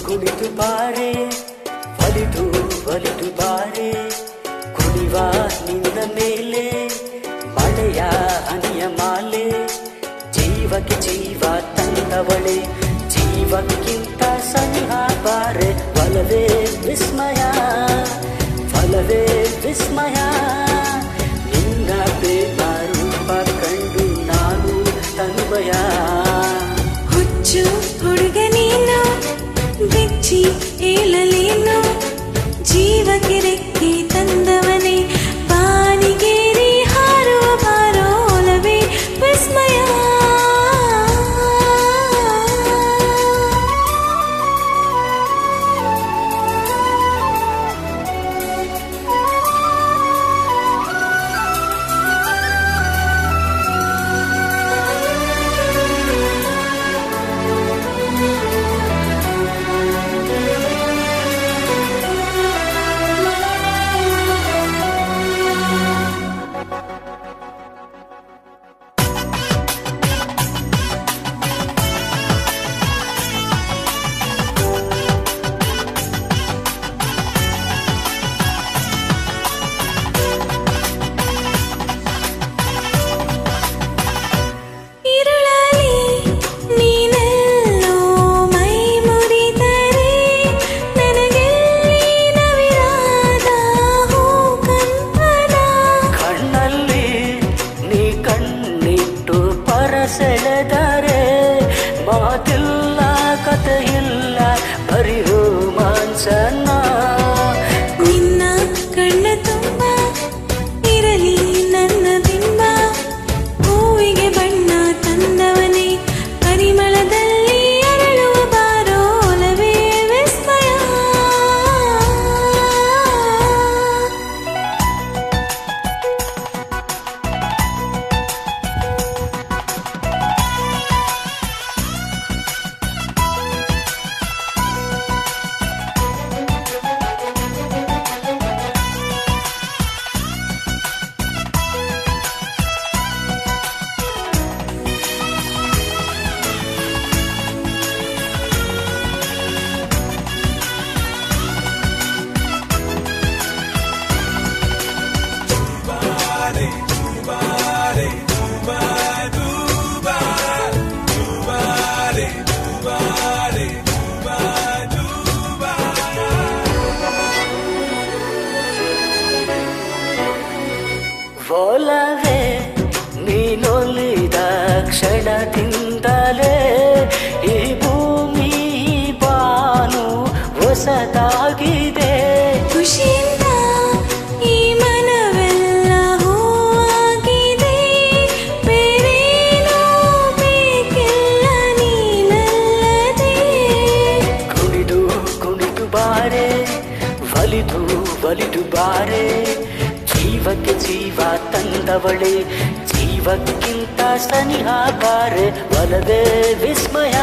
ಕುಳಿತು ಬಾರೆ ಒಲಿದು ಬಾರೆ ಕುಣಿವ ನಿನ್ನ ಮೇಲೆ ಮಳೆಯ ಹನಿಯ ಮಾಲೆ ಜೀವಕ್ಕೆ ಜೀವ ತಂದವಳೆ ಜೀವಕ್ಕಿಂತ ಸನಿಹ ಬಾರೆ ಒಲವೇ ವಿಸ್ಮಯ ನಿನ್ನ ಪ್ರೇಮ ರೂಪ ಕಂಡು ನಾನು ತನ್ಮಯ ಹುಚ್ಚು ಹುಡುಗ ನೀನು ಬೆಚ್ಚಿ ಏಳಲೇನು ಜೀವಕ್ಕೆ ರೆಕ್ಕೆ ತಂದವನೇ ಬಾನಿಗೇರಿ ಹಾರುವ ಬಾರೋ ಒಲವೇ ವಿಸ್ಮಯ ಸೆಳೆದರೆ ಮಾತಿಲ್ಲ ಕಥೆಯಿಲ್ಲ ಬರೀ ರೋಮಾಂಚನ ನಿನ್ನ ಕಣ್ಣ ತುಂಬ ಇರಲಿ ನನ್ನ ಬಿಂಬ ಹೂವಿಗೆ ಬಣ್ಣ ತಂದವನೇ ಪರಿಮಳದಲ್ಲಿ ಅರಳುವ ಬಾರೋ ಒಲವೇ ವಿಸ್ಮಯ ಒಲವೇ ನೀನೊಲಿದ ಕ್ಷಣದಿಂದಲೇ ಈ ಭೂಮಿ ಬಾನು ಹೊಸದಾಗಿದೆ ಖುಷಿಯಿಂದ ಈ ಮನವೆಲ್ಲ ಹೂವಾಗಿದೆ ಬೇರೇನೂ ಬೇಕಿಲ್ಲ ನೀನಲ್ಲದೆ ಕುಣಿದು ಬಾರೆ ಒಲಿದು ಬಾರೆ ಜೀವಕ್ಕೆ ಜೀವ ತಂದವಳೆ ಜೀವಕ್ಕಿಂತ ಸನಿಹ ಬಾರೆ ಒಲವೇ ವಿಸ್ಮಯ